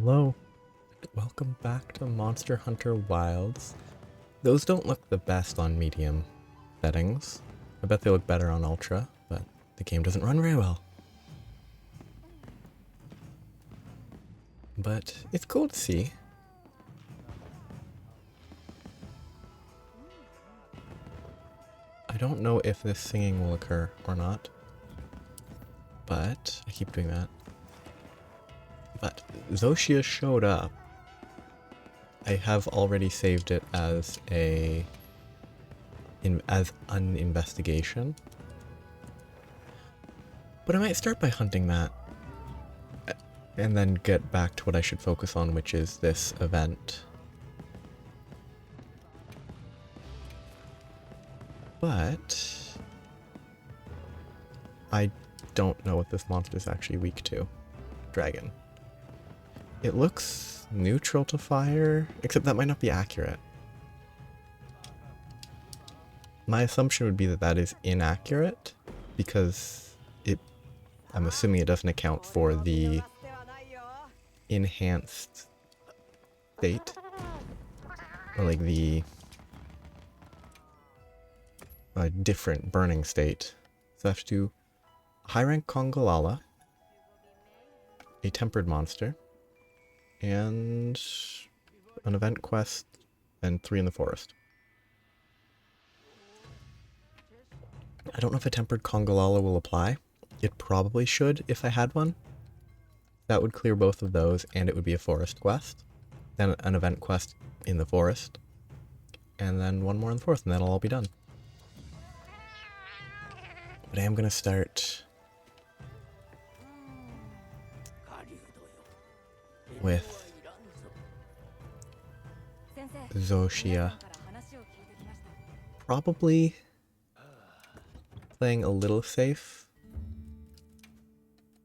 Hello, welcome back to Monster Hunter Wilds. Those don't look the best on medium settings. I bet they look better on ultra, but the game doesn't run very well. But it's cool to see. I don't know if this singing will occur or not, but I keep doing that. But Zoh Shia showed up. I have already saved it as an investigation. But I might start by hunting that. And then get back to what I should focus on, which is this event. But I don't know what this monster is actually weak to. Dragon. It looks neutral to fire, except that might not be accurate. My assumption would be that that is inaccurate, because I'm assuming it doesn't account for the enhanced state, or like the different burning state. So I have to do high rank Kongalala, a tempered monster, and an event quest, and 3 in the forest. I don't know if a tempered Kongalala will apply. It probably should if I had one. That would clear both of those, and it would be a forest quest. Then an event quest in the forest. And then one more in the forest, and that'll all be done. But I am going to start with Zoh Shia. Probably playing a little safe.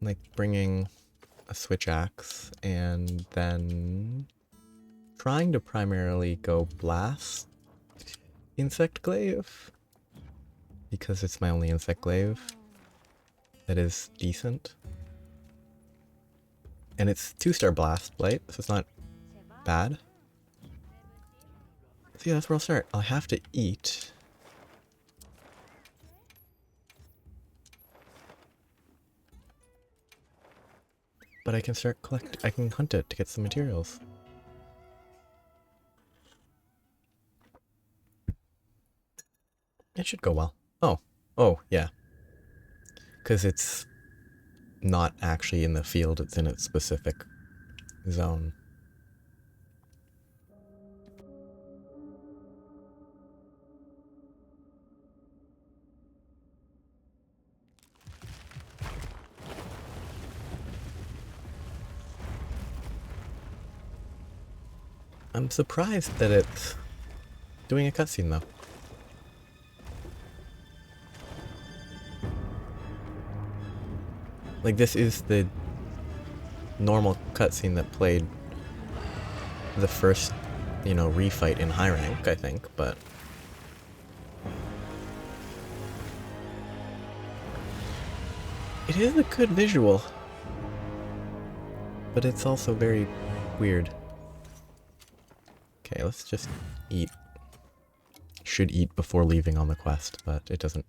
Like bringing a switch axe and then trying to primarily go blast insect glaive. Because it's my only insect glaive that is decent. And it's 2-star blast blight, so it's not bad. So yeah, that's where I'll start. I'll have to eat. But I can start I can hunt it to get some materials. It should go well. Oh, yeah. Because it's not actually in the field, it's in its specific zone. I'm surprised that it's doing a cutscene though. Like, this is the normal cutscene that played the first, refight in high rank, I think, but it is a good visual, but it's also very weird. Okay, let's just eat. Should eat before leaving on the quest, but it doesn't.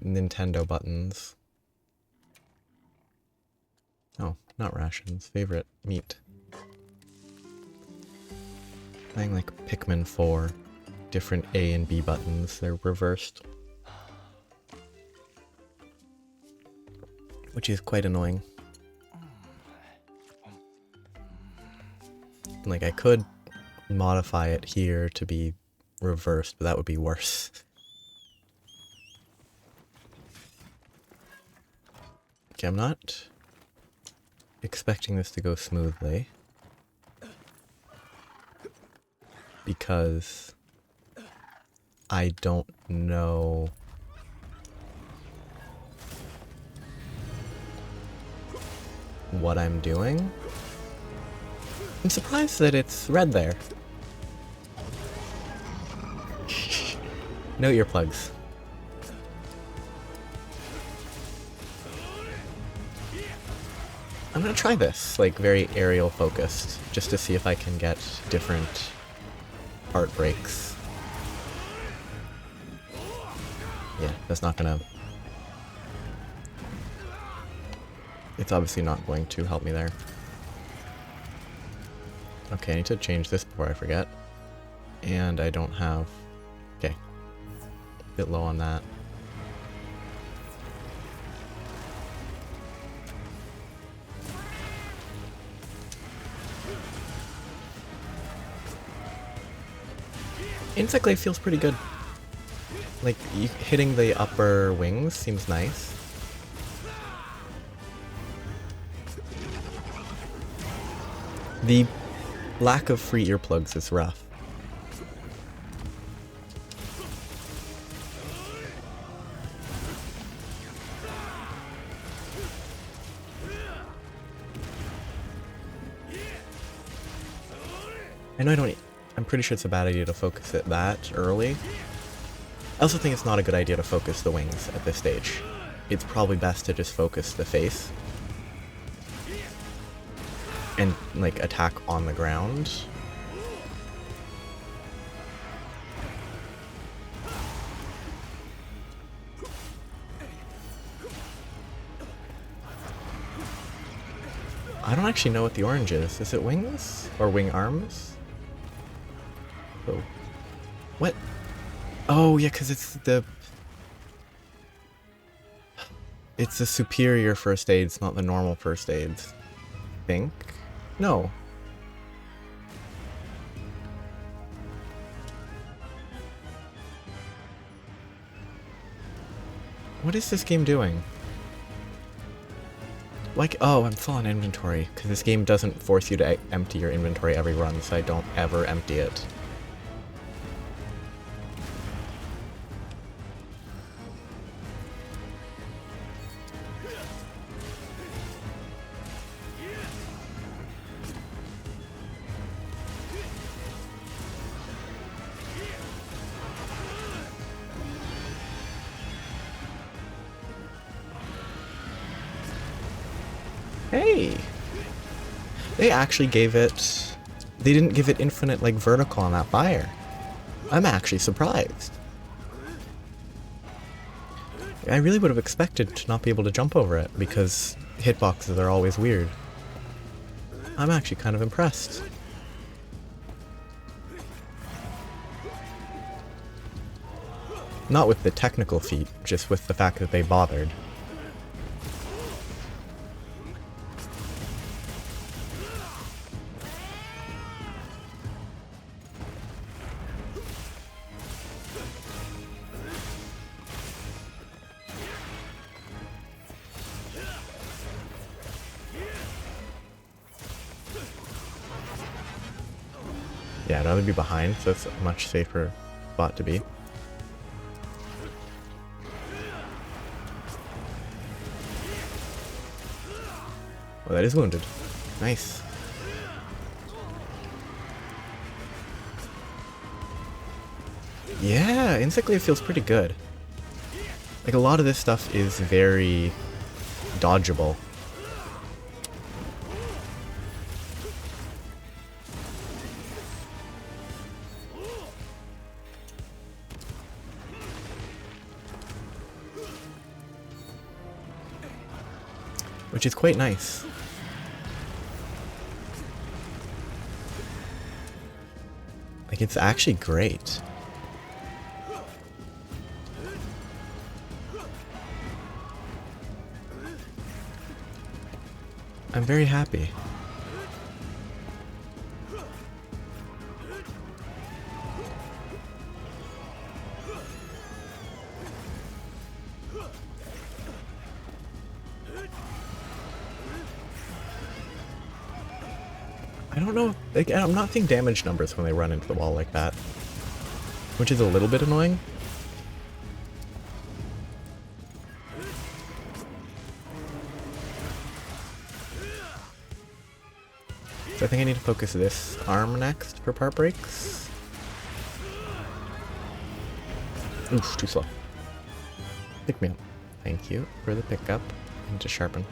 Nintendo buttons. Oh, not rations. Favorite meat. Playing like Pikmin 4. Different A and B buttons. They're reversed. Which is quite annoying. Like, I could modify it here to be reversed, but that would be worse. Okay, I'm not expecting this to go smoothly. Because I don't know what I'm doing. I'm surprised that it's red there. No earplugs. I'm gonna try this, like, very aerial focused, just to see if I can get different part breaks. Yeah, that's not gonna... It's obviously not going to help me there. Okay, I need to change this before I forget. And I don't have... Okay. A bit low on that. Insect Glaive feels pretty good. Like, hitting the upper wings seems nice. The lack of free earplugs is rough. I know I don't... I'm pretty sure it's a bad idea to focus it that early. I also think it's not a good idea to focus the wings at this stage. It's probably best to just focus the face. And, like, attack on the ground. I don't actually know what the orange is. Is it wings? Or wing arms? Oh. What? Oh, yeah, because it's the... It's the superior first aids, not the normal first aids. I think? No. What is this game doing? Like, oh, I'm full on inventory, because this game doesn't force you to empty your inventory every run, so I don't ever empty it. Hey! They actually gave it... They didn't give it infinite, like, vertical on that fire. I'm actually surprised. I really would have expected to not be able to jump over it, because hitboxes are always weird. I'm actually kind of impressed. Not with the technical feat, just with the fact that they bothered. Yeah, I'd rather be behind, so it's a much safer spot to be. Oh, that is wounded. Nice. Yeah, Insect Glaive feels pretty good. Like, a lot of this stuff is very dodgeable. Which is quite nice. Like, it's actually great. I'm very happy. I don't know, like, I'm not seeing damage numbers when they run into the wall like that, which is a little bit annoying. So I think I need to focus this arm next for part breaks. Oof, too slow. Pick me up. Thank you for the pickup and to sharpen.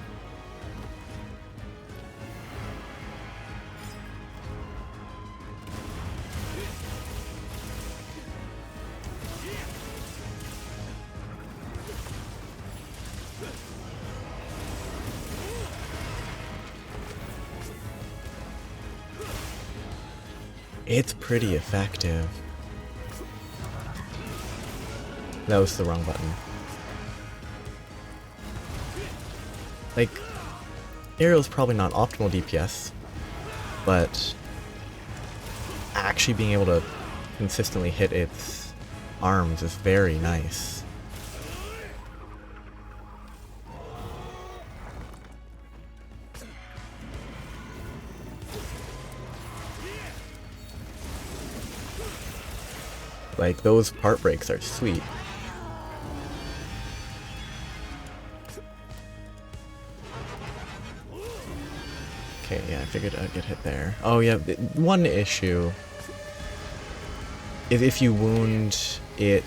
It's pretty effective. That was the wrong button. Like, aerial's probably not optimal DPS, but actually being able to consistently hit its arms is very nice. Like, those part breaks are sweet. Okay, yeah, I figured I'd get hit there. Oh yeah, one issue is if you wound it...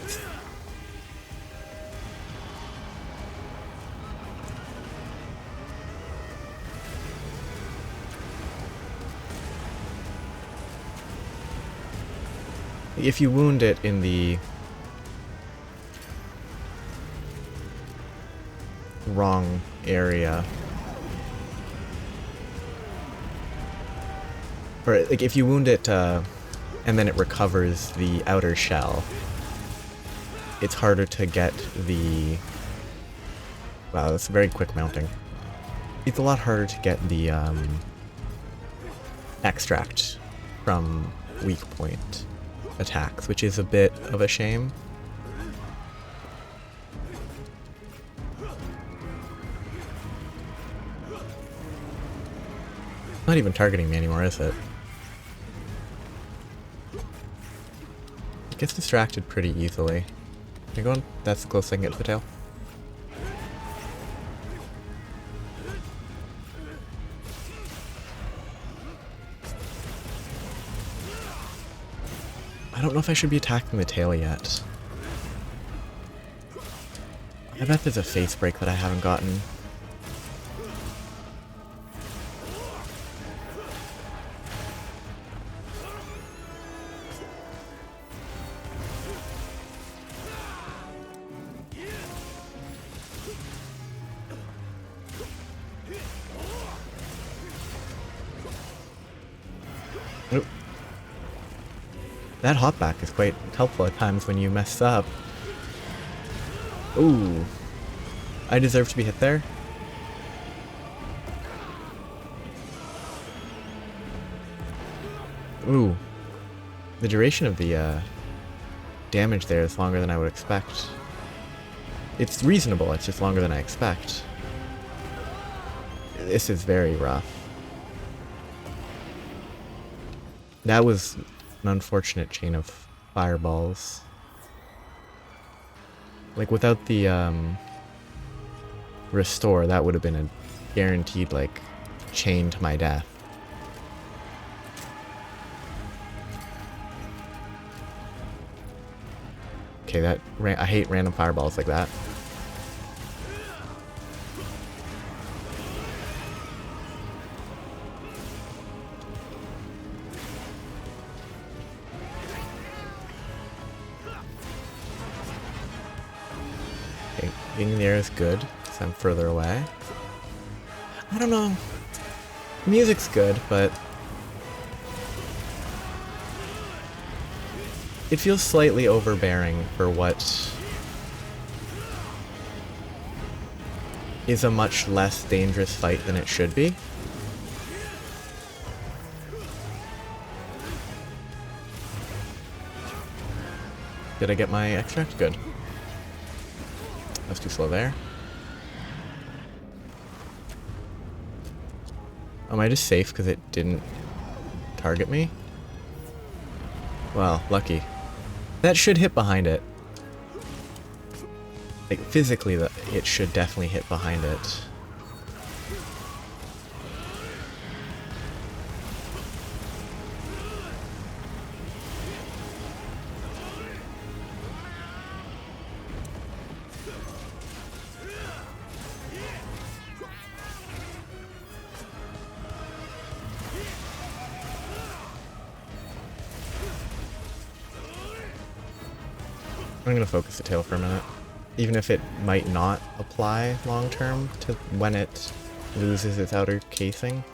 If you wound it in the wrong area, or like if you wound it and then it recovers the outer shell, it's harder to get the... Wow, that's very quick mounting. It's a lot harder to get the extract from weak point attacks, which is a bit of a shame. Not even targeting me anymore, is it? It gets distracted pretty easily. Can I go on? That's the closest I can get to the tail. I don't know if I should be attacking the tail yet. I bet there's a face break that I haven't gotten. Nope. That hopback is quite helpful at times when you mess up. Ooh. I deserve to be hit there. Ooh. The duration of the damage there is longer than I would expect. It's reasonable, it's just longer than I expect. This is very rough. That was an unfortunate chain of fireballs. Like, without the restore, that would have been a guaranteed, like, chain to my death. Okay, I hate random fireballs like that. Being there is good, because I'm further away. I don't know. The music's good, but it feels slightly overbearing for what is a much less dangerous fight than it should be. Did I get my extract? Good. That's too slow there. Am I just safe because it didn't target me? Well, lucky. That should hit behind it. Like, physically, it should definitely hit behind it. I'm gonna focus the tail for a minute. Even if it might not apply long term to when it loses its outer casing.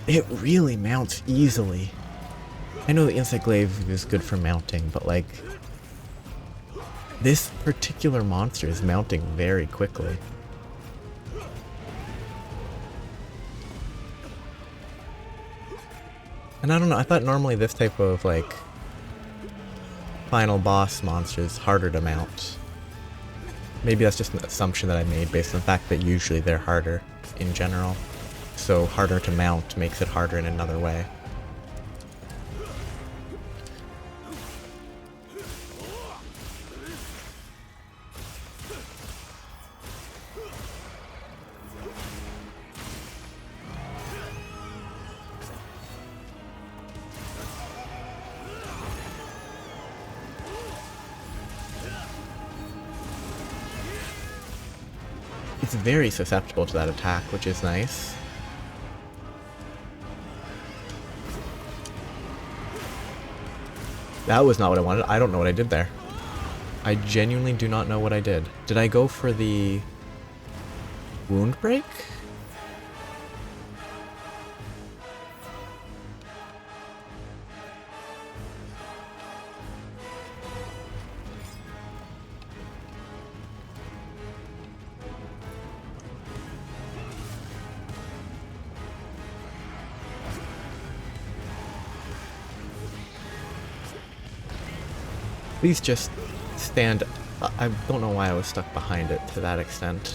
It really mounts easily. I know the Insect Glaive is good for mounting, but like, this particular monster is mounting very quickly. And I don't know, I thought normally this type of like final boss monster is harder to mount. Maybe that's just an assumption that I made based on the fact that usually they're harder in general. So harder to mount makes it harder in another way. It's very susceptible to that attack, which is nice. That was not what I wanted. I don't know what I did there. I genuinely do not know what I did. Did I go for the wound break? Please just stand. I don't know why I was stuck behind it to that extent.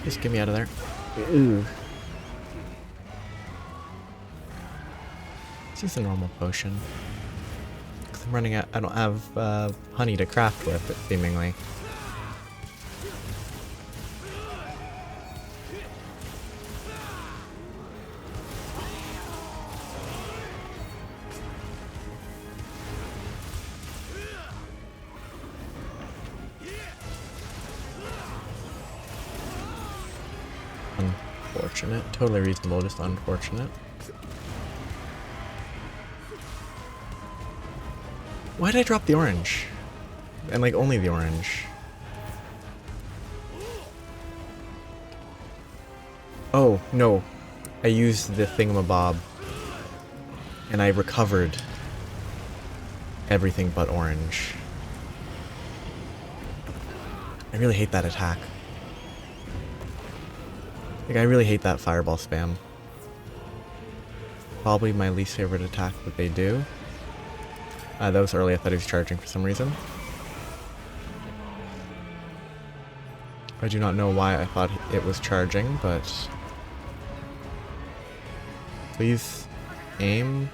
Just get me out of there. Ooh. It's just a normal potion. Because I'm running out. I don't have honey to craft with, seemingly. Unfortunate. Totally reasonable, just unfortunate. Why did I drop the orange? And like only the orange. Oh, no. I used the thingamabob. And I recovered everything but orange. I really hate that attack. Like, I really hate that fireball spam. Probably my least favorite attack that they do. That was early, I thought he was charging for some reason. I do not know why I thought it was charging, but... Please aim.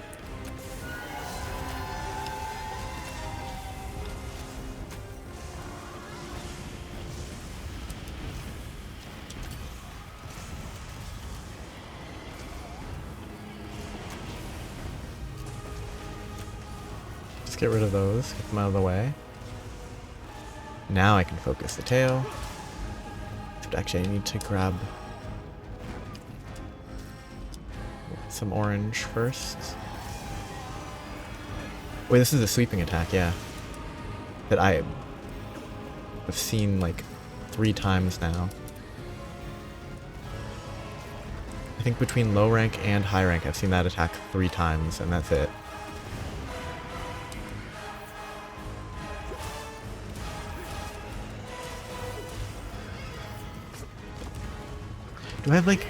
Just get rid of those, get them out of the way. Now I can focus the tail. Except actually I need to grab some orange first. Wait, this is a sweeping attack, yeah. That I have seen like 3 times now. I think between low rank and high rank I've seen that attack 3 times, and that's it. Do I have like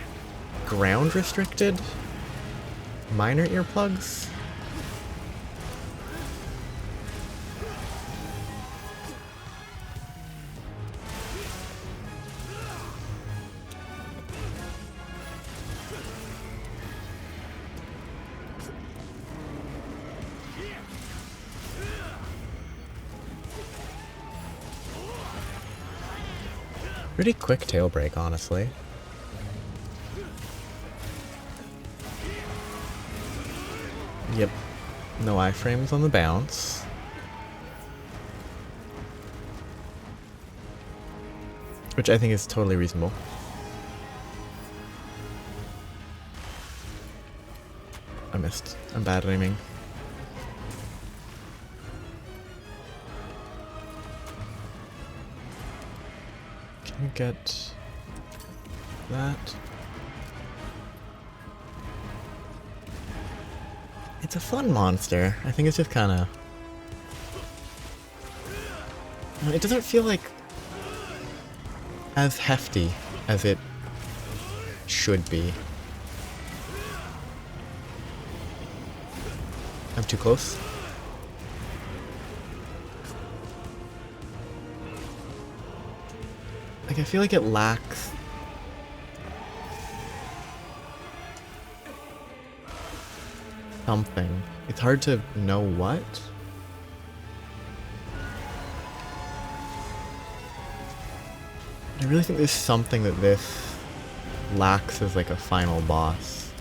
ground restricted minor earplugs? Pretty quick tail break, honestly. Yep. No iframes on the bounce. Which I think is totally reasonable. I missed. I'm bad at aiming. get that. It's a fun monster. I think it's just kind of... It doesn't feel like as hefty as it should be. I'm too close. Like, I feel like it lacks something. It's hard to know what. I really think there's something that this lacks as like a final boss.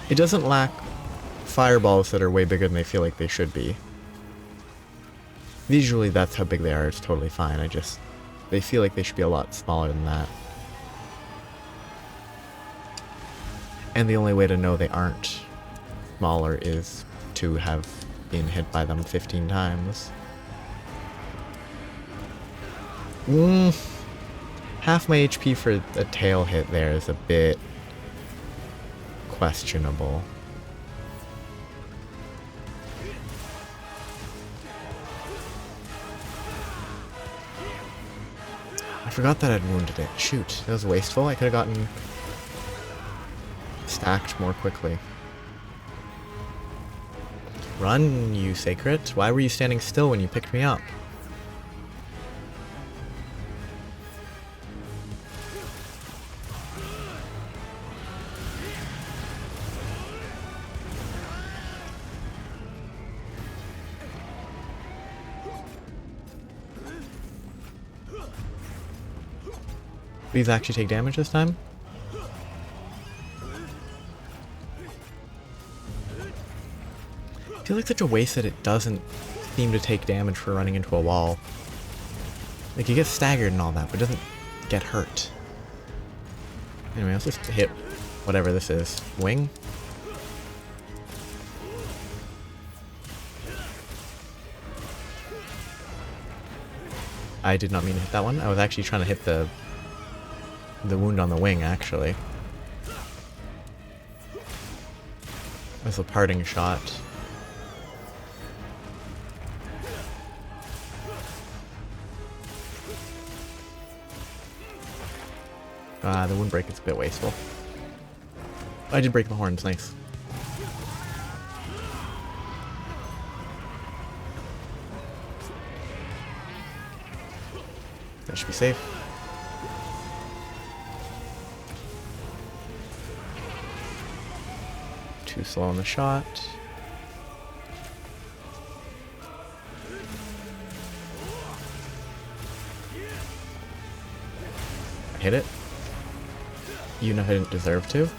It doesn't lack fireballs that are way bigger than they feel like they should be. Visually, that's how big they are. It's totally fine. They feel like they should be a lot smaller than that. And the only way to know they aren't smaller is to have been hit by them 15 times. Half my HP for a tail hit there is a bit questionable. I forgot that I'd wounded it. Shoot, that was wasteful. I could have gotten stacked more quickly. Run, you sacred. Why were you standing still when you picked me up? These actually take damage this time? I feel like such a waste that it doesn't seem to take damage for running into a wall. Like, you get staggered and all that, but it doesn't get hurt. Anyway, let's just hit whatever this is. Wing? I did not mean to hit that one. I was actually trying to hit the wound on the wing, actually. As a parting shot. The wound break is a bit wasteful. I did break my horns, nice. That should be safe. Too slow on the shot. I hit it. Even if I didn't deserve to.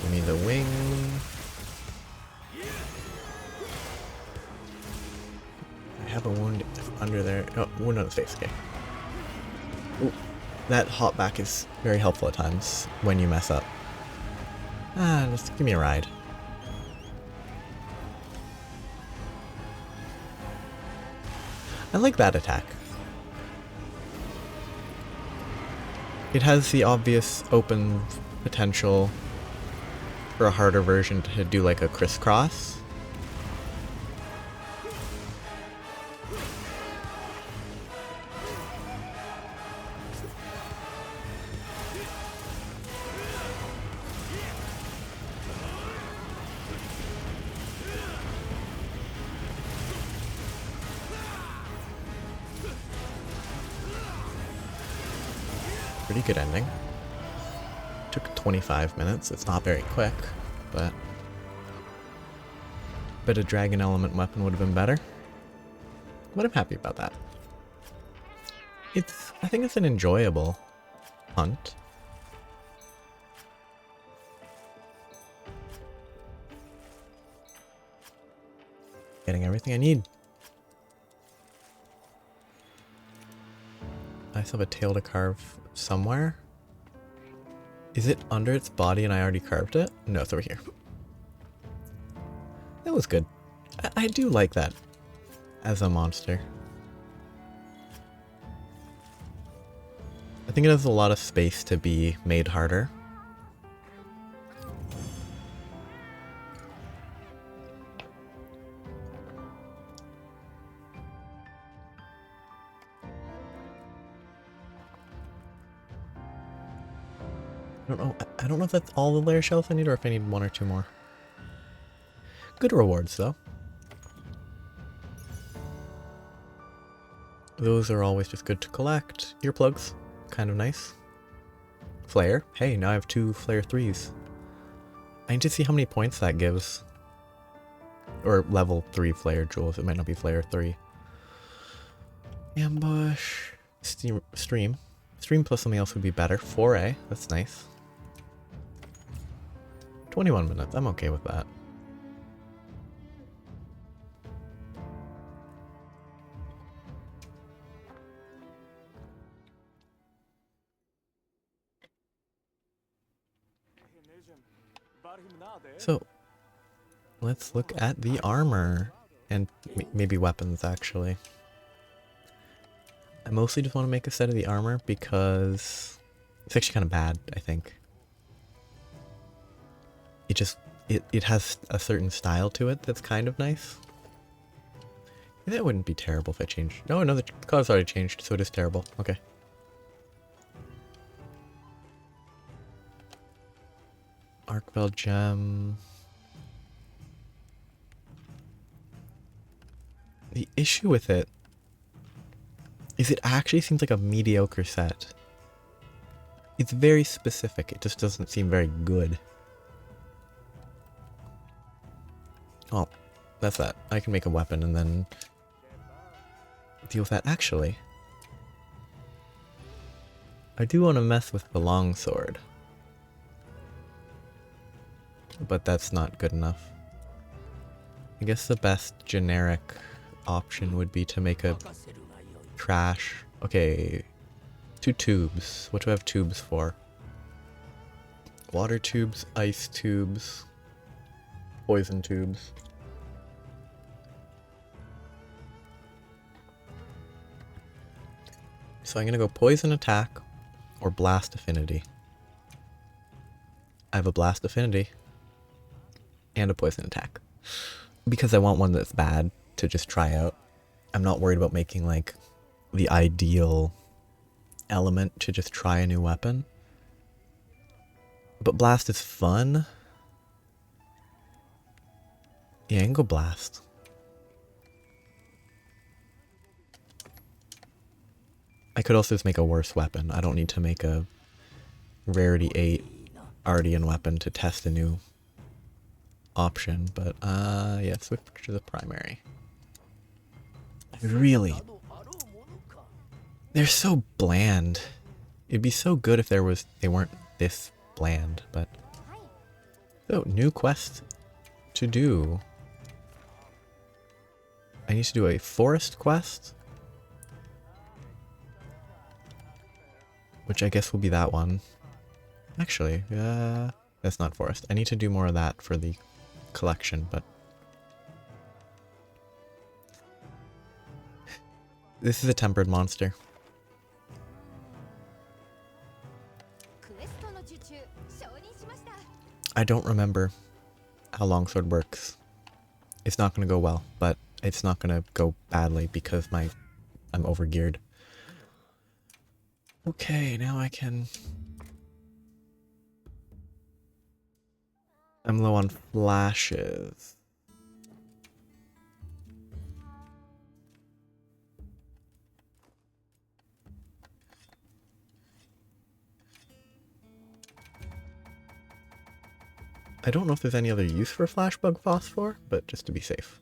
Give me the wing. I have a wound under there. Oh, wound on the face, okay. Ooh, that hop back is very helpful at times when you mess up. Just give me a ride. I like that attack. It has the obvious open potential for a harder version to do like a crisscross. Pretty good ending. Took 25 minutes. It's not very quick, but a dragon element weapon would have been better. But I'm happy about that. I think it's an enjoyable hunt. Getting everything I need. I still have a tail to carve somewhere. Is it under its body and I already carved it? No, it's over here. That was good. I do like that as a monster. I think it has a lot of space to be made harder. I don't know if that's all the layer shells I need or if I need one or two more. Good rewards though. Those are always just good to collect. Earplugs, kind of nice. Flare, hey, now I have 2 flare 3s. I need to see how many points that gives. Or level 3 flare jewels, it might not be flare 3. Ambush, stream. Stream plus something else would be better. 4A, that's nice. 21 minutes, I'm okay with that. So, let's look at the armor, and maybe weapons actually. I mostly just want to make a set of the armor because it's actually kind of bad, I think. It has a certain style to it that's kind of nice. That wouldn't be terrible if I changed. No, the color's already changed, so it is terrible. Okay. Arcbell gem. The issue with it is it actually seems like a mediocre set. It's very specific, it just doesn't seem very good. Oh, that's that. I can make a weapon and then deal with that. Actually, I do want to mess with the longsword, but that's not good enough. I guess the best generic option would be to make a trash. Okay, 2 tubes. What do I have tubes for? Water tubes, ice tubes, poison tubes. So I'm gonna go poison attack or blast affinity. I have a blast affinity and a poison attack because I want one that's bad to just try out. I'm not worried about making like the ideal element to just try a new weapon. But blast is fun. Yeah, I can go blast. I could also just make a worse weapon. I don't need to make a rarity 8 Ardian weapon to test a new option, but yeah, switch to the primary. Really? They're so bland. It'd be so good if they weren't this bland, but so new quest to do. I need to do a forest quest, which I guess will be that one. Actually, that's not forest. I need to do more of that for the collection, but this is a tempered monster. I don't remember how longsword works. It's not going to go well, but it's not going to go badly because I'm overgeared. Okay, now I can... I'm low on flashes. I don't know if there's any other use for flashbug phosphor, but just to be safe.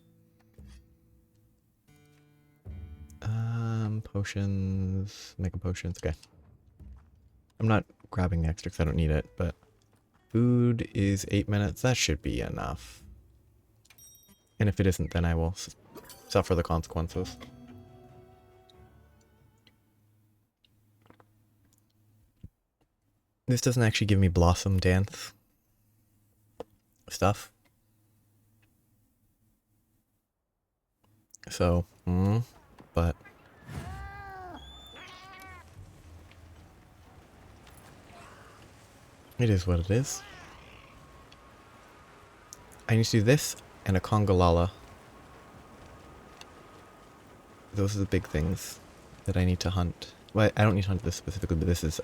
Potions, mega potions, okay. I'm not grabbing the extra because I don't need it, but food is 8 minutes, that should be enough. And if it isn't, then I will suffer the consequences. This doesn't actually give me Blossom Dance stuff. So, but... it is what it is. I need to do this and a Congalala. Those are the big things that I need to hunt. Well, I don't need to hunt this specifically, but this is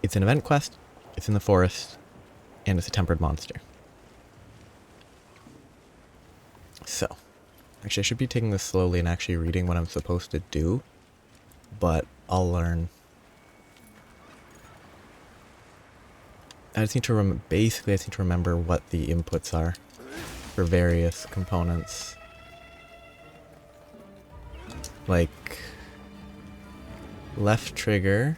it's an event quest, it's in the forest, and it's a tempered monster. So, actually I should be taking this slowly and actually reading what I'm supposed to do, but I'll learn. I just need to basically I just need to remember what the inputs are for various components. Like, left trigger.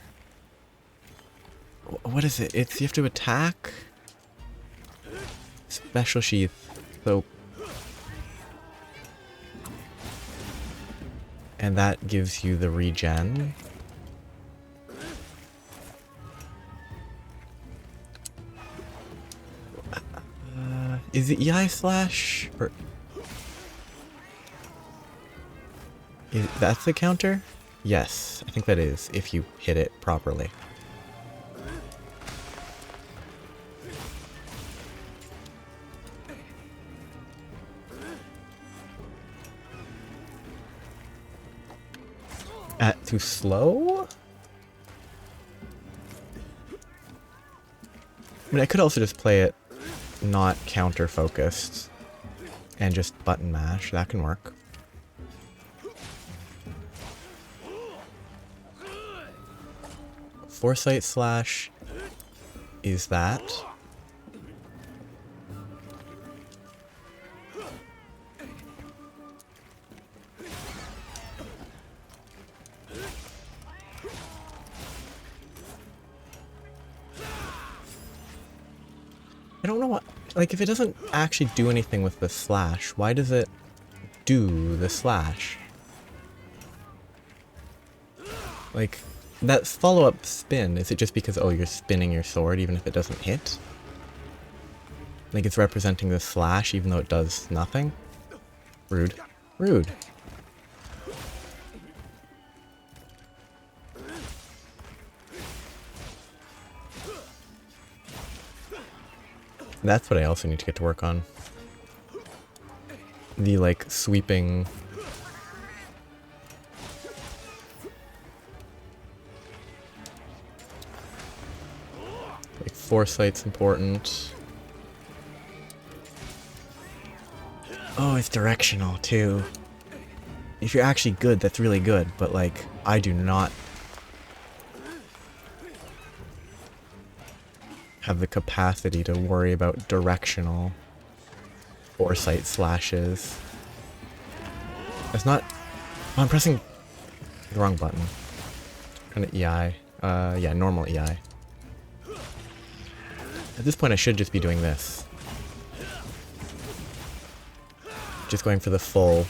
What is it? It's, you have to attack? Special sheath. So... and that gives you the regen. Is it EI slash? Or... that's the counter? Yes, I think that is, if you hit it properly. Too slow? I mean, I could also just play it not counter focused and just button mash. That can work. Foresight slash is that. I don't know what, like, if it doesn't actually do anything with the slash, why does it do the slash? Like, that follow-up spin, is it just because, oh, you're spinning your sword even if it doesn't hit? Like, it's representing the slash even though it does nothing? Rude. Rude. That's what I also need to get to work on. The, like, sweeping... like, foresight's important. Oh, it's directional, too. If you're actually good, that's really good, but, like, I do not have the capacity to worry about directional foresight slashes. That's not... oh, I'm pressing the wrong button. Kind of EI. Yeah, normal EI. At this point I should just be doing this. Just going for the full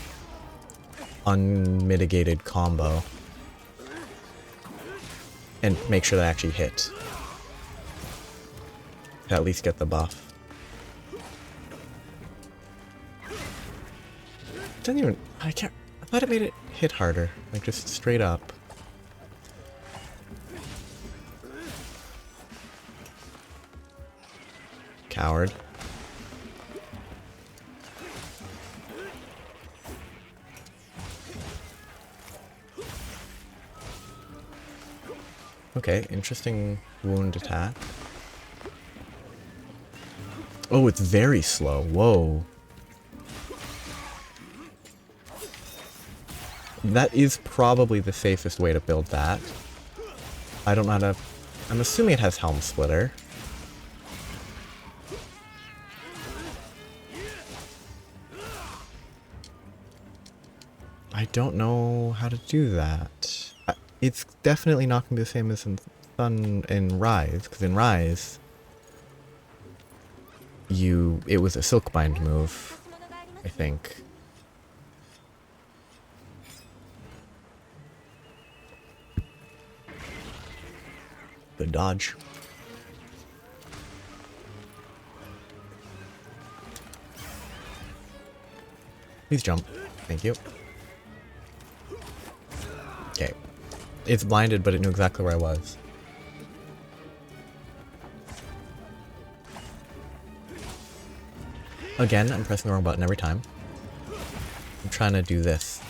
unmitigated combo. And make sure that I actually hit. To at least get the buff. It doesn't even... I thought it made it hit harder. Like, just straight up. Coward. Okay, interesting wound attack. Oh, it's very slow. Whoa. That is probably the safest way to build that. I don't know how to... I'm assuming it has Helm Splitter. I don't know how to do that. It's definitely not going to be the same as in Rise, because in Rise, it was a Silkbind move, I think. Good dodge. Please jump. Thank you. Okay. It's blinded, but it knew exactly where I was. Again, I'm pressing the wrong button every time. I'm trying to do this.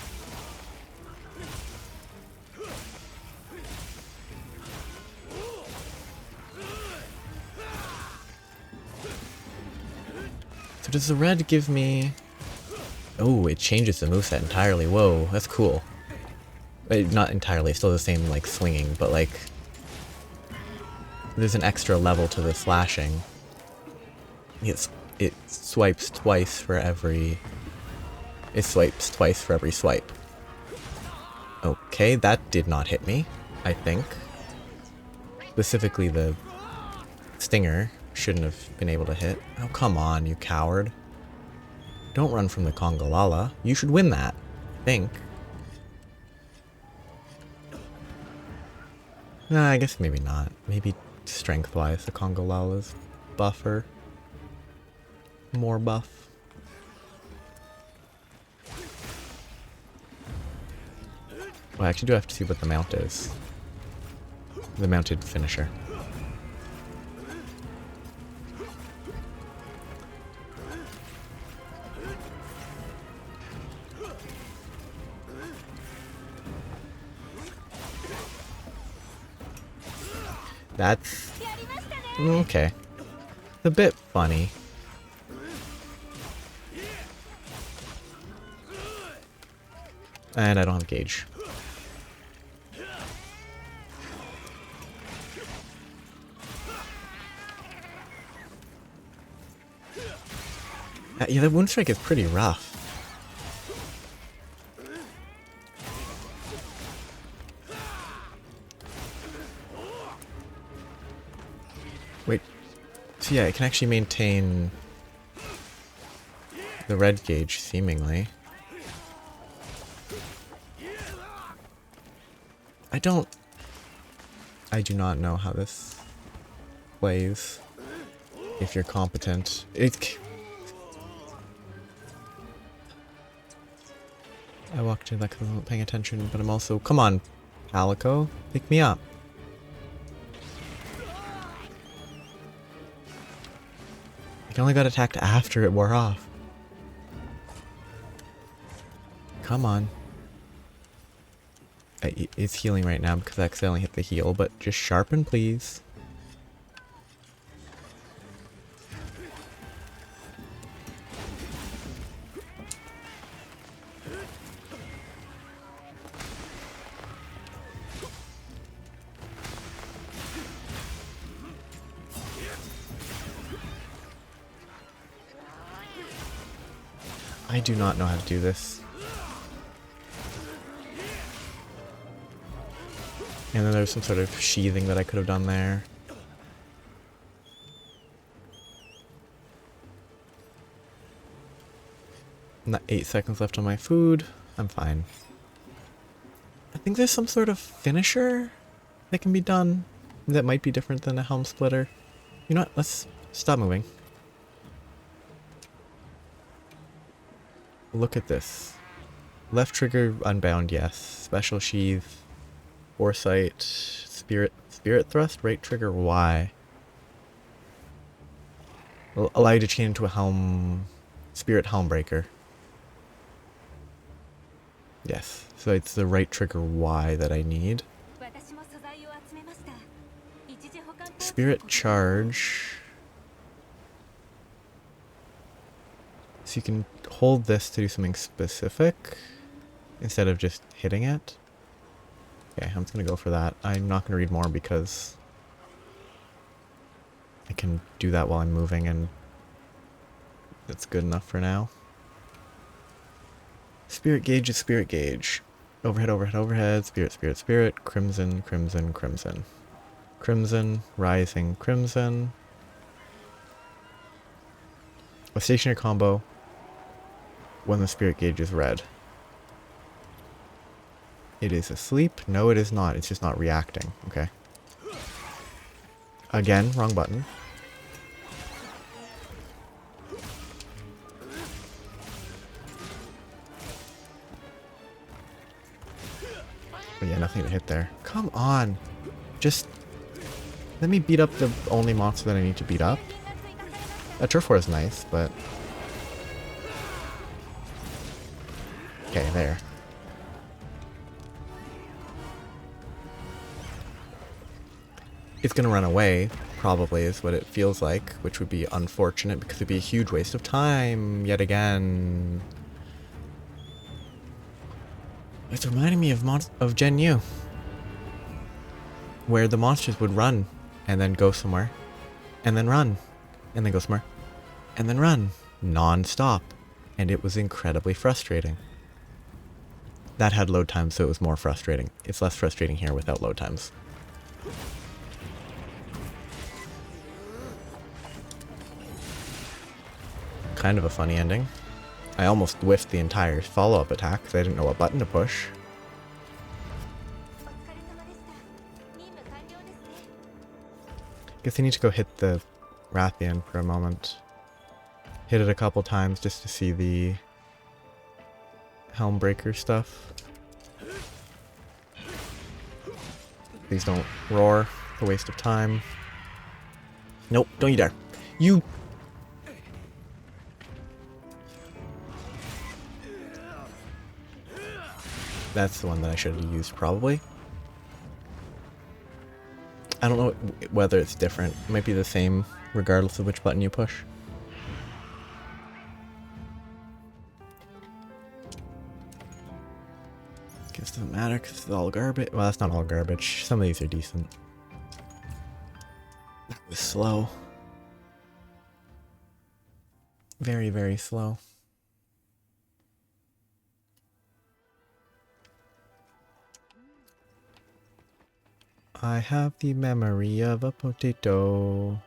So does the red give me... Oh, it changes the moveset entirely. Whoa, that's cool. Not entirely, still the same, like, swinging, but, like... There's an extra level to the slashing. It swipes twice for every... It swipes twice for every swipe. Okay, that did not hit me, I think. Specifically the stinger shouldn't have been able to hit. Oh, come on, you coward. Don't run from the Congalala. You should win that, I think. Nah, I guess maybe not. Maybe strength-wise, the Congalala's buffer. More buff. Well, I actually do have to see what the mount is. The mounted finisher. That's... okay. It's a bit funny. And I don't have gauge. Yeah, the wound strike is pretty rough. Wait, so yeah, it can actually maintain the red gauge, seemingly. I do not know how this plays. If you're competent. I walked in that because I wasn't paying attention, but I'm also... Come on, Palico. Pick me up. I only got attacked after it wore off. Come on. It's healing right now because I accidentally hit the heal, but just sharpen, please. I do not know how to do this. And then there's some sort of sheathing that I could have done there. Not 8 seconds left on my food. I'm fine. I think there's some sort of finisher that can be done that might be different than a helm splitter. You know what? Let's stop moving. Look at this. Left trigger unbound, yes. Special sheath. Foresight, spirit thrust, right trigger Y. Will allow you to chain into a helm, spirit helm breaker. Yes, so it's the right trigger Y that I need. Spirit charge. So you can hold this to do something specific instead of just hitting it. Okay, I'm just gonna go for that. I'm not gonna read more because I can do that while I'm moving and that's good enough for now. Spirit gauge is spirit gauge. Overhead, overhead, overhead. Spirit, spirit, spirit. Crimson, crimson, crimson. Crimson, rising, crimson. A stationary combo when the spirit gauge is red. It is asleep? No, it is not. It's just not reacting. Okay. Again, wrong button. But yeah, nothing to hit there. Come on. Just let me beat up the only monster that I need to beat up. A turf war is nice, but... Okay, there. It's gonna run away, probably, is what it feels like, which would be unfortunate because it'd be a huge waste of time, yet again. It's reminding me of Gen U, where the monsters would run, and then go somewhere, and then run, and then go somewhere, and then run, non-stop, and it was incredibly frustrating. That had load times, so it was more frustrating. It's less frustrating here without load times. Kind of a funny ending. I almost whiffed the entire follow-up attack because I didn't know what button to push. Guess I need to go hit the Rathian for a moment. Hit it a couple times just to see the Helmbreaker stuff. Please don't roar. It's a waste of time. Nope, don't you dare. You... That's the one that I should have used, probably. I don't know whether it's different. It might be the same, regardless of which button you push. Guess it doesn't matter, because it's all garbage. Well, that's not all garbage. Some of these are decent. That was slow. Very, very slow. I have the memory of a potato.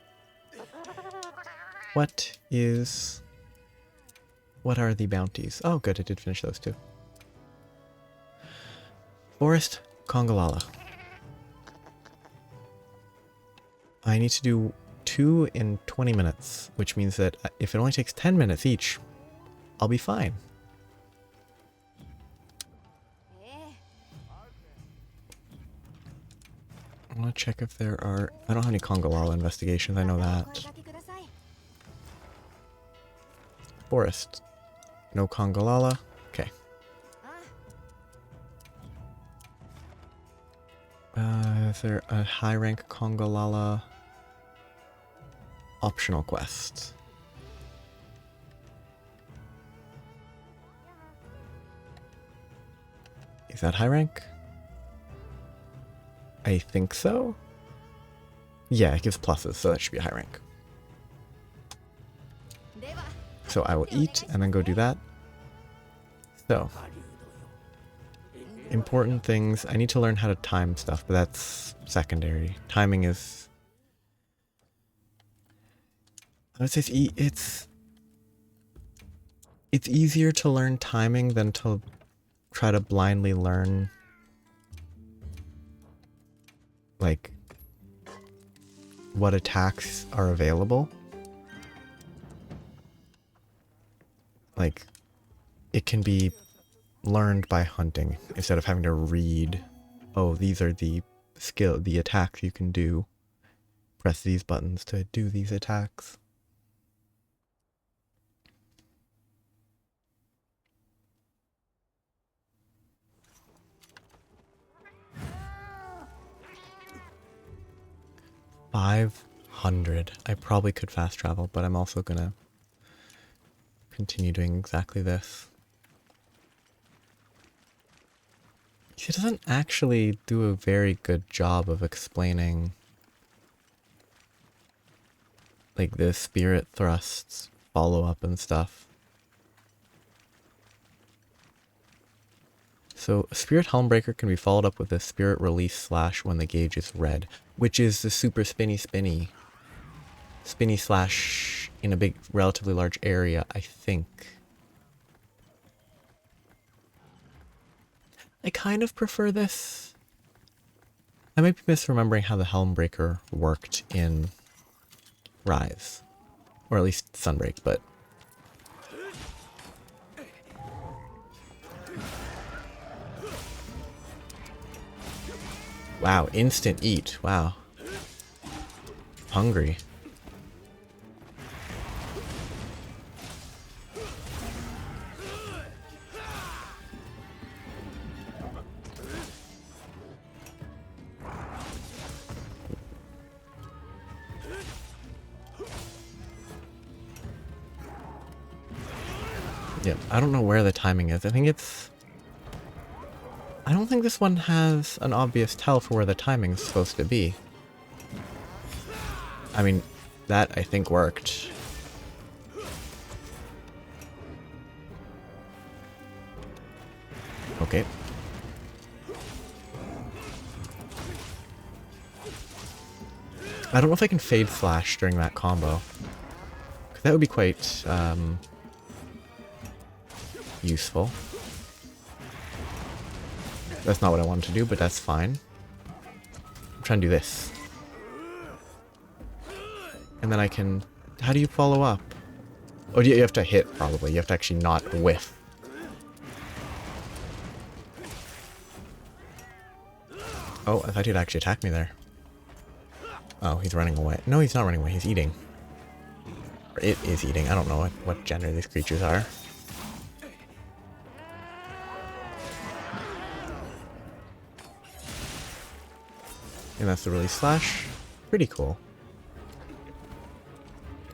What are the bounties? Oh good, I did finish those too. Forest Congalala. I need to do 2 in 20 minutes, which means that if it only takes 10 minutes each, I'll be fine. I want to check if there are... I don't have any Congalala investigations, I know that. Forest. No Congalala. Okay. Is there a high rank Congalala optional quest? Is that high rank? I think so. Yeah, it gives pluses, so that should be a high rank. So I will eat and then go do that. So, important things. I need to learn how to time stuff, but that's secondary. Timing is... I would say it's easier to learn timing than to try to blindly learn like what attacks are available. Like, it can be learned by hunting instead of having to read, oh, these are the attacks you can do. Press these buttons to do these attacks. $500. I probably could fast travel, but I'm also gonna continue doing exactly this. He doesn't actually do a very good job of explaining like the spirit thrusts, follow-up and stuff. So Spirit Helmbreaker can be followed up with a Spirit Release Slash when the gauge is red, which is the super spinny slash in a big, relatively large area, I think. I kind of prefer this. I might be misremembering how the Helmbreaker worked in Rise. Or at least Sunbreak, but... Wow, instant eat. Wow. Hungry. Yeah, I don't know where the timing is. I think it's... I don't think this one has an obvious tell for where the timing's supposed to be. I mean, that I think worked. Okay. I don't know if I can Fade Slash during that combo. 'Cause that would be quite, useful. That's not what I wanted to do, but that's fine. I'm trying to do this. And then I can... How do you follow up? Oh, you have to hit, probably. You have to actually not whiff. Oh, I thought he'd actually attack me there. Oh, he's running away. No, he's not running away. He's eating. Or it is eating. I don't know what gender these creatures are. And that's the release slash. Pretty cool.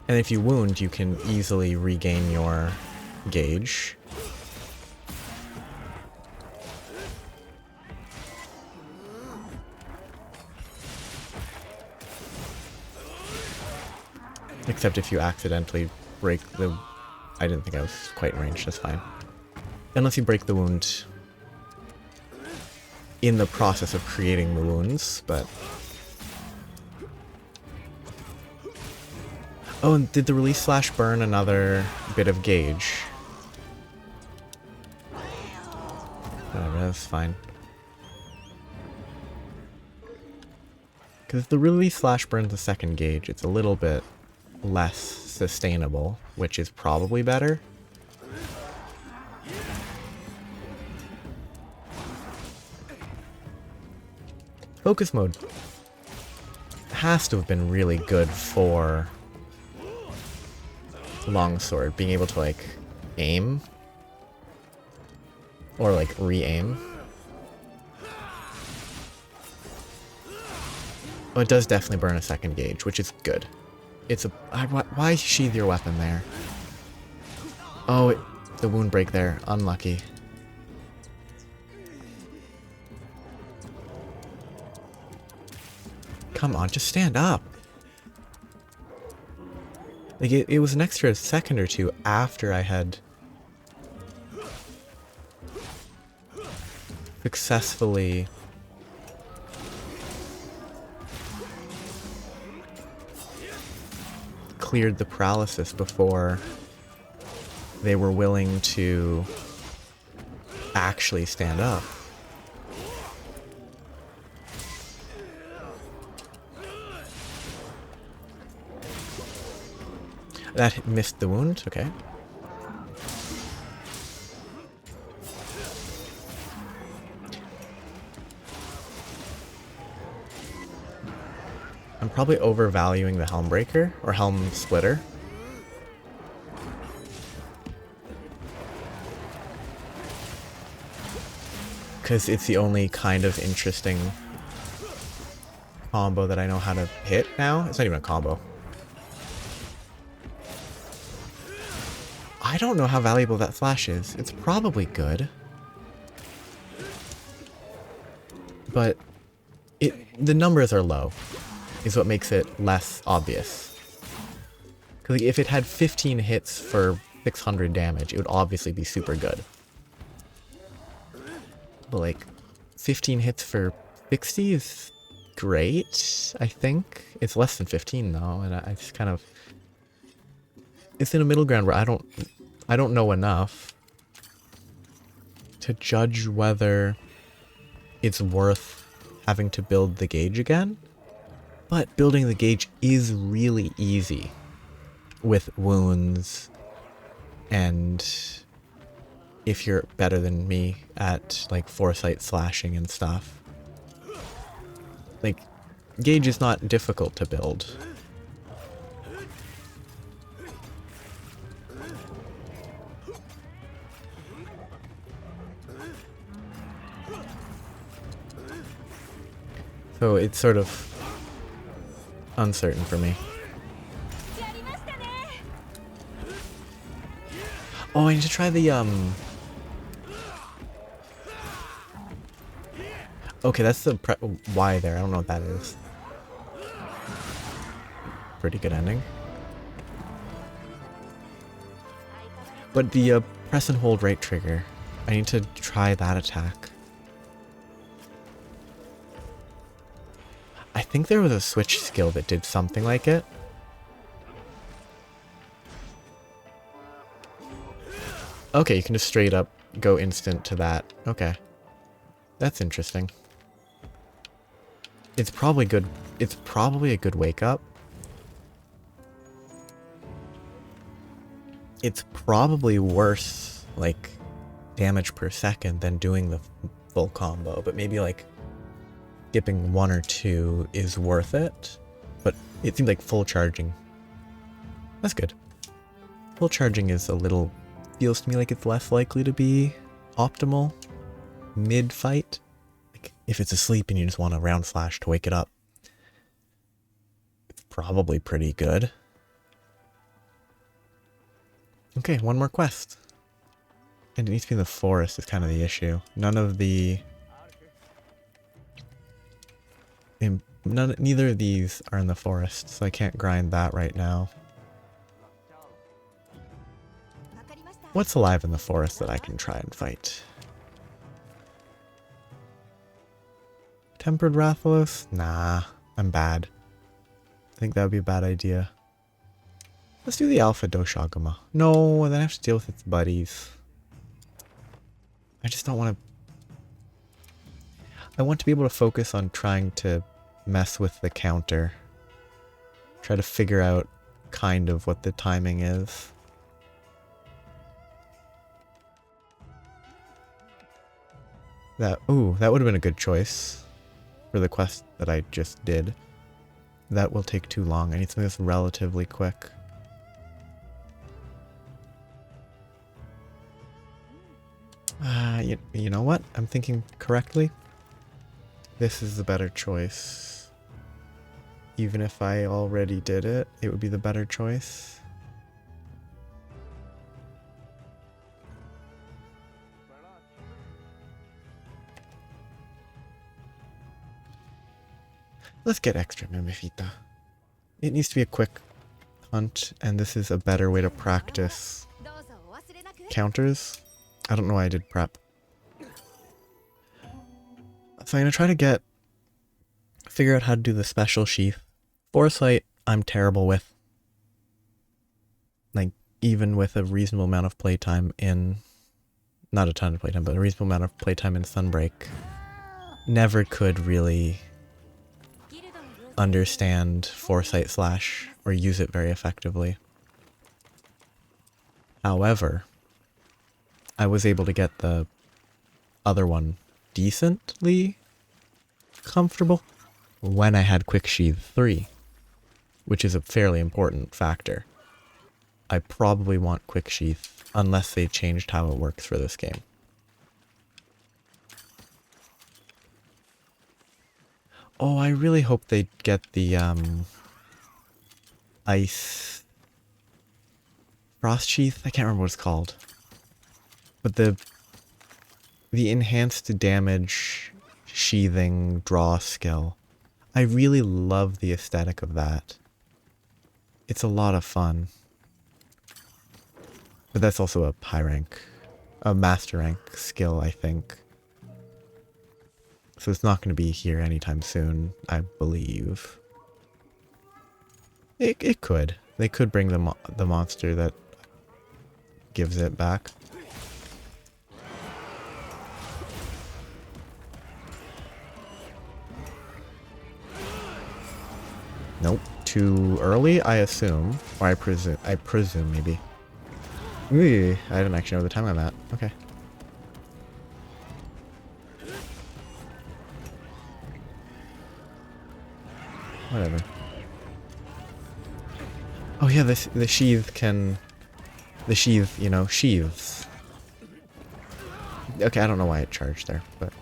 And if you wound, you can easily regain your gauge. Except if you accidentally break the... I didn't think I was quite in range, that's fine. Unless you break the wound in the process of creating the wounds, but... Oh, and did the release slash burn another bit of gauge? Whatever, that's fine. Because if the release slash burns the second gauge, it's a little bit less sustainable, which is probably better. Focus mode has to have been really good for longsword, being able to like aim or like re-aim. Oh, it does definitely burn a second gauge, which is good. It's a... Why sheathe your weapon there? Oh, the wound break there. Unlucky. Come on, just stand up. Like, it was an extra second or two after I had successfully cleared the paralysis before they were willing to actually stand up. That missed the wound, okay. I'm probably overvaluing the Helmbreaker, or Helm Splitter. Because it's the only kind of interesting combo that I know how to hit now. It's not even a combo. I don't know how valuable that flash is. It's probably good. But the numbers are low, is what makes it less obvious. Because if it had 15 hits for 600 damage, it would obviously be super good. But like, 15 hits for 60 is great, I think. It's less than 15 though, and I just kind of... It's in a middle ground where I don't know enough to judge whether it's worth having to build the gauge again. But building the gauge is really easy with wounds, and if you're better than me at like foresight slashing and stuff. Like, gauge is not difficult to build. So it's sort of uncertain for me. Oh, I need to try the okay, that's the Y there. I don't know what that is. Pretty good ending. But the press and hold right trigger. I need to try that attack. I think there was a switch skill that did something like it. Okay, you can just straight up go instant to that. Okay. That's interesting. It's probably good. It's probably a good wake up. It's probably worse, like, damage per second than doing the full combo, but maybe like skipping 1 or 2 is worth it. But it seems like full charging. That's good. Full charging is a little, feels to me like it's less likely to be optimal mid-fight. Like, if it's asleep and you just want a round slash to wake it up, it's probably pretty good. Okay, one more quest. And it needs to be in the forest is kind of the issue. Neither of these are in the forest, so I can't grind that right now. What's alive in the forest that I can try and fight? Tempered Rathalos? Nah, I'm bad. I think that would be a bad idea. Let's do the Alpha Doshaguma. No, then I have to deal with its buddies. I just don't want to... I want to be able to focus on trying to mess with the counter. Try to figure out kind of what the timing is. Ooh, that would have been a good choice for the quest that I just did. That will take too long. I need something that's relatively quick. You know what? I'm thinking correctly. This is the better choice. Even if I already did it, it would be the better choice. Let's get extra Mimifita. It needs to be a quick hunt, and this is a better way to practice counters. I don't know why I did prep. So I'm going to try to figure out how to do the special sheath. Foresight, I'm terrible with. Like, even with a reasonable amount of playtime in... Not a ton of playtime, but a reasonable amount of playtime in Sunbreak. Never could really understand Foresight slash or use it very effectively. However, I was able to get the other one decently comfortable when I had Quick Sheath 3, which is a fairly important factor. I probably want Quick Sheath unless they changed how it works for this game. Oh, I really hope they get the ice frost sheath. I can't remember what it's called. But the enhanced damage sheathing draw skill. I really love the aesthetic of that. It's a lot of fun. But that's also a high rank, a master rank skill, I think. So it's not going to be here anytime soon, I believe. It could. They could bring the monster that gives it back. Nope. Too early, I assume. Or I presume, maybe. Ooh, I didn't actually know the time I'm at. Okay. Whatever. Oh yeah, the sheath can... The sheath, you know, sheaths. Okay, I don't know why it charged there, but...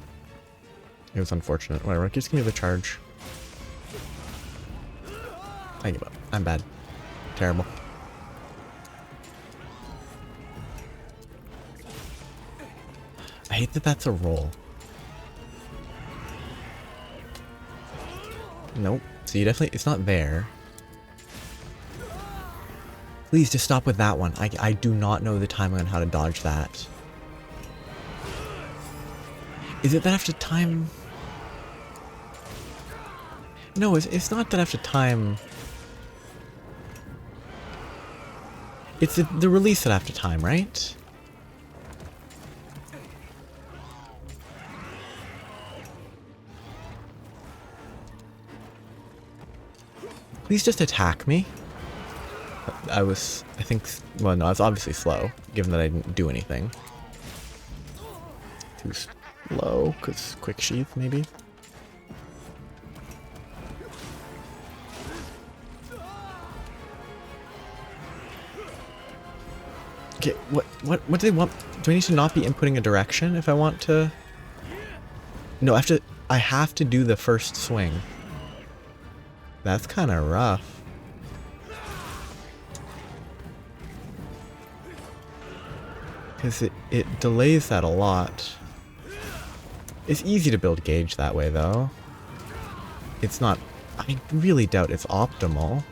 It was unfortunate. Whatever, just give me the charge. I give up. I'm bad. Terrible. I hate that that's a roll. Nope. So you definitely... It's not there. Please just stop with that one. I do not know the timing on how to dodge that. Is it that I have to time... No, it's not that I have to time... It's the release that I have to time, right? Please just attack me. I think, well no, I was obviously slow, given that I didn't do anything. Too slow, because quick sheath, maybe? Okay, what do they want? Do I need to not be inputting a direction if I want to? No, I have to do the first swing. That's kind of rough. Because it delays that a lot. It's easy to build gauge that way, though. It's not... I really doubt it's optimal.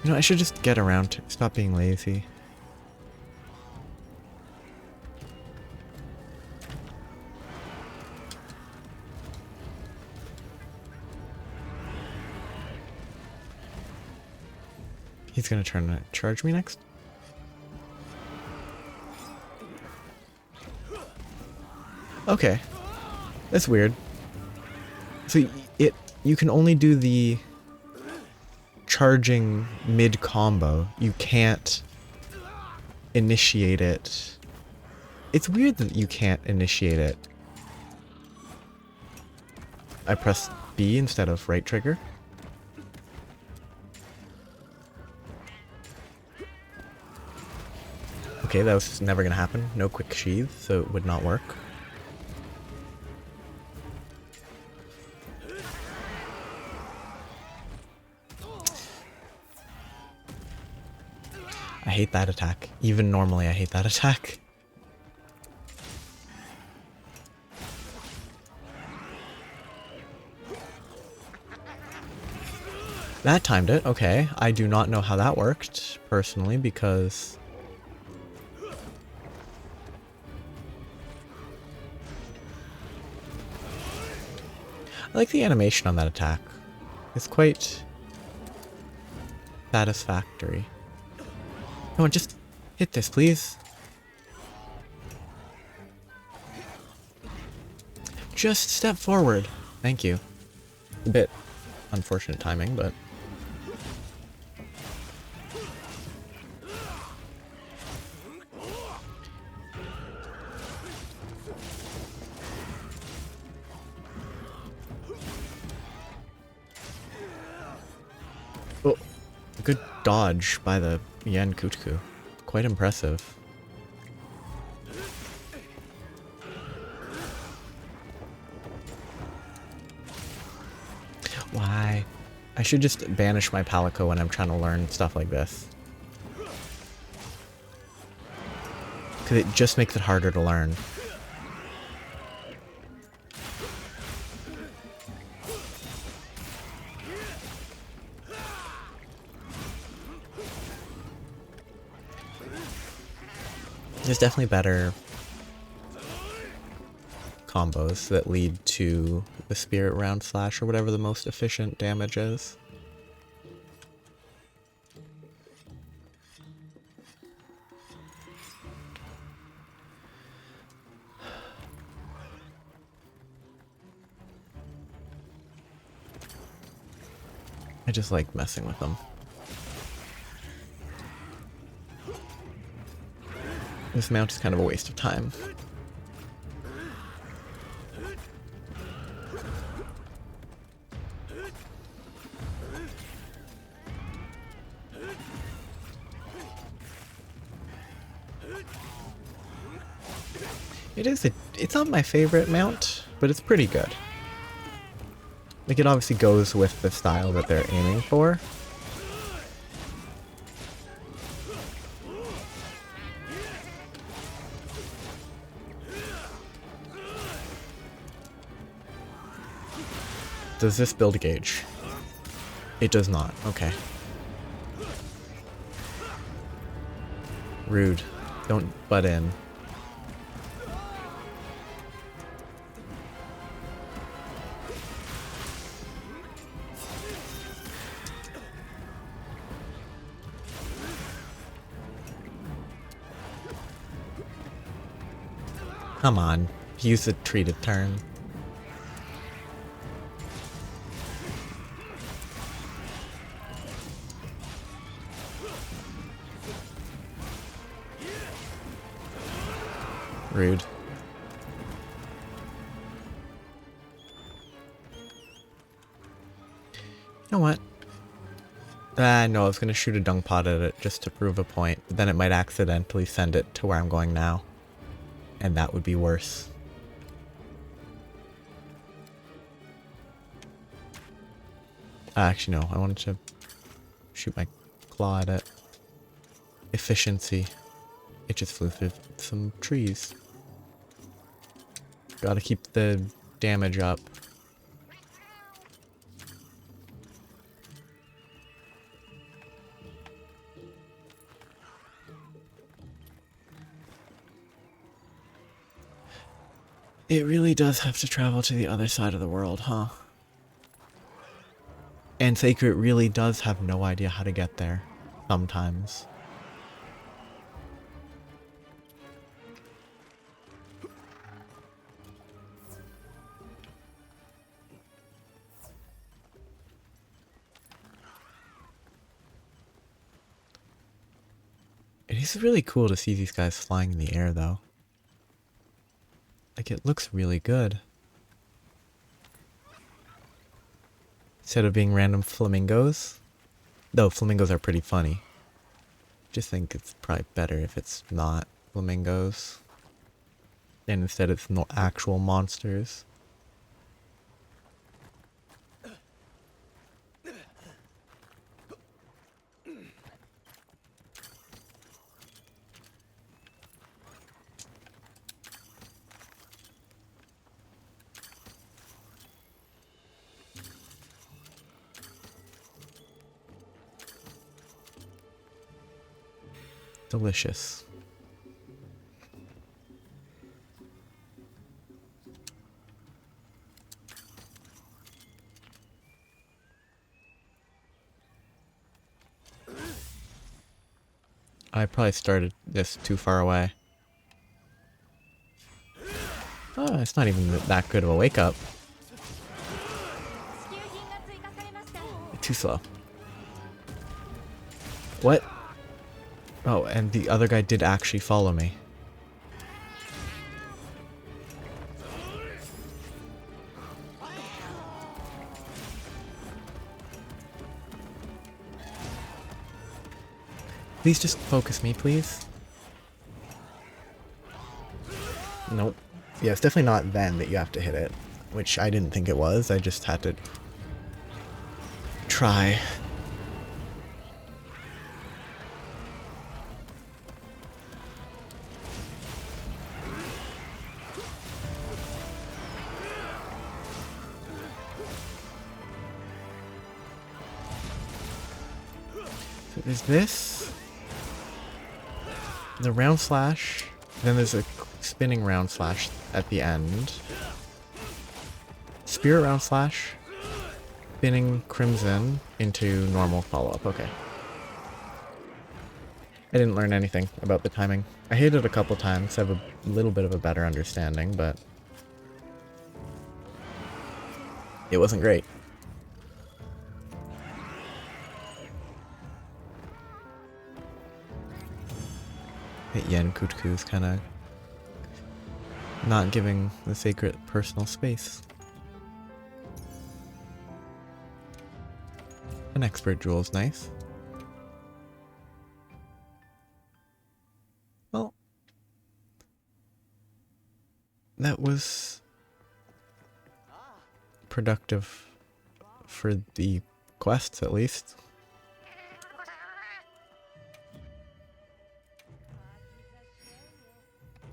You know, I should just get around to... Stop being lazy. He's gonna try to charge me next? Okay. That's weird. So you can only do the charging mid-combo. You can't initiate it. It's weird that you can't initiate it. I press B instead of right trigger. Okay, that was never gonna happen. No quick sheath, so it would not work. I hate that attack. Even normally, I hate that attack. That timed it, okay. I do not know how that worked, personally, because... I like the animation on that attack. It's quite... satisfactory. Come on, just hit this, please. Just step forward. Thank you. A bit unfortunate timing, but... Oh, good dodge by the Yan Kutku. Quite impressive. Why? I should just banish my Palico when I'm trying to learn stuff like this. Because it just makes it harder to learn. There's definitely better combos that lead to the Spirit Round Slash or whatever the most efficient damage is. I just like messing with them. This mount is kind of a waste of time. It's not my favorite mount, but it's pretty good. Like, it obviously goes with the style that they're aiming for. Does this build gauge? It does not. Okay. Rude. Don't butt in. Come on. Use a treated turn. Rude. You know what? No, I was gonna shoot a dung pot at it just to prove a point, but then it might accidentally send it to where I'm going now. And that would be worse. Actually, no. I wanted to shoot my claw at it. Efficiency. It just flew through some trees. Gotta keep the damage up. It really does have to travel to the other side of the world, huh? And Sacred really does have no idea how to get there. Sometimes. It is really cool to see these guys flying in the air, though. Like, it looks really good. Instead of being random flamingos. Though flamingos are pretty funny. Just think it's probably better if it's not flamingos. And instead it's no actual monsters. Delicious. I probably started this too far away. Oh, it's not even that good of a wake up. Too slow. What? Oh, and the other guy did actually follow me. Please just focus me, please. Nope. Yeah, it's definitely not then that you have to hit it. Which I didn't think it was. I just had to try. So there's this. The round slash. Then there's a spinning round slash at the end. Spirit round slash. Spinning crimson into normal follow-up. Okay. I didn't learn anything about the timing. I hit it a couple times. I have a little bit of a better understanding, but it wasn't great. That Yen Kutku's kind of not giving the sacred personal space. An expert jewel's nice. Well, that was productive for the quests, at least.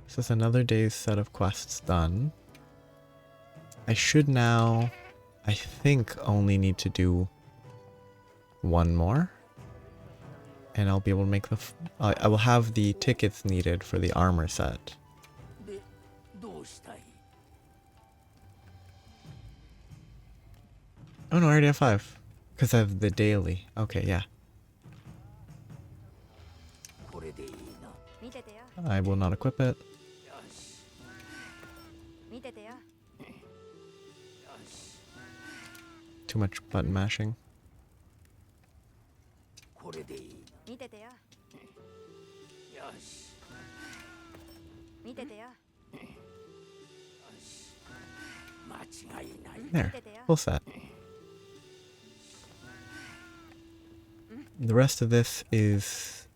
So it's another day's set of quests done. I should now, I think, only need to do one more. And I'll be able to make the... I will have the tickets needed for the armor set. Oh no, I already have 5. Because I have the daily. Okay, yeah. I will not equip it. Too much button mashing. There, full set. The rest of this is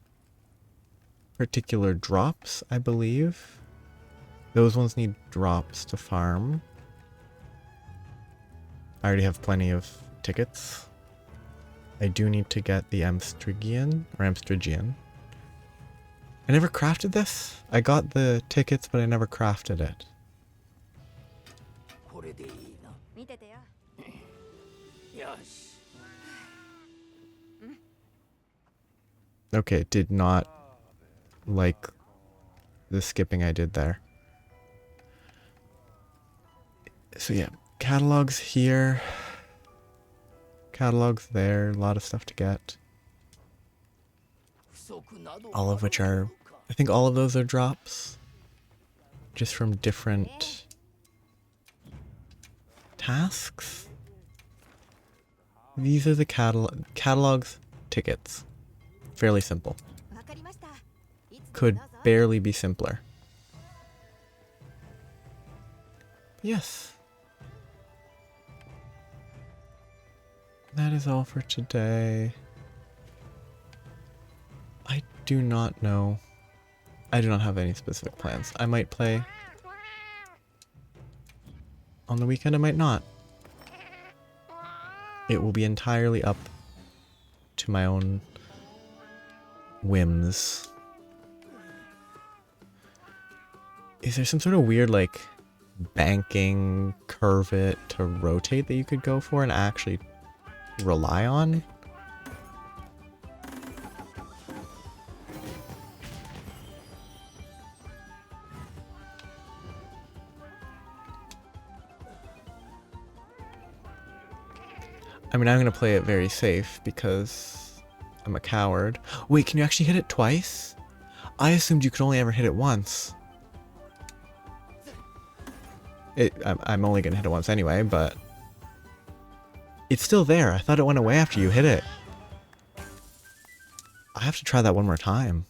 particular drops, I believe. Those ones need drops to farm. I already have plenty of tickets. I do need to get the Amstrigian. I never crafted this. I got the tickets, but I never crafted it. Okay, did not like the skipping I did there. So yeah, catalogs here. Catalogs there, a lot of stuff to get. All of which are, I think all of those are drops. Just from different tasks. These are the catalogs, tickets. Fairly simple. Could barely be simpler. Yes. That is all for today. I do not know. I do not have any specific plans. I might play on the weekend, I might not. It will be entirely up to my own whims. Is there some sort of weird, like, banking curve to rotate that you could go for and actually rely on? I mean, I'm going to play it very safe because I'm a coward. Wait, can you actually hit it twice? I assumed you could only ever hit it once. I'm only going to hit it once anyway, but it's still there. I thought it went away after you hit it. I have to try that one more time.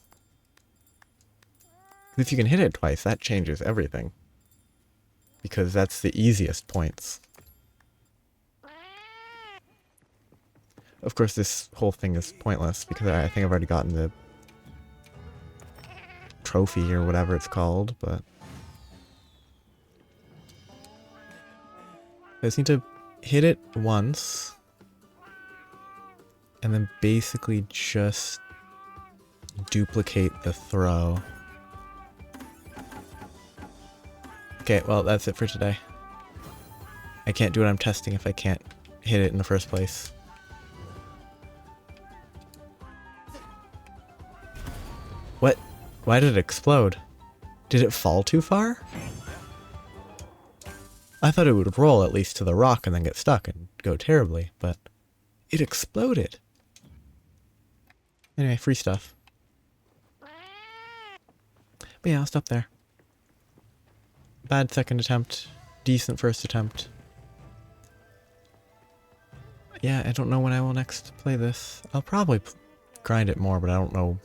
If you can hit it twice, that changes everything. Because that's the easiest points. Of course, this whole thing is pointless because I think I've already gotten the trophy or whatever it's called, but I just need to hit it once and then basically just duplicate the throw. Okay, well, that's it for today. I can't do what I'm testing if I can't hit it in the first place. What? Why did it explode? Did it fall too far? I thought it would roll at least to the rock and then get stuck and go terribly, but it exploded. Anyway, free stuff. But yeah, I'll stop there. Bad second attempt, decent first attempt. Yeah, I don't know when I will next play this. I'll probably grind it more, but I don't know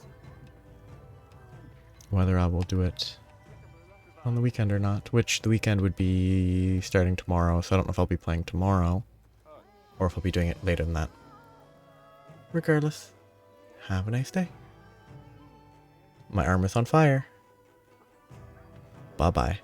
whether I will do it on the weekend or not, which the weekend would be starting tomorrow, so I don't know if I'll be playing tomorrow or if I'll be doing it later than that. Regardless, have a nice day. My arm is on fire. Bye-bye.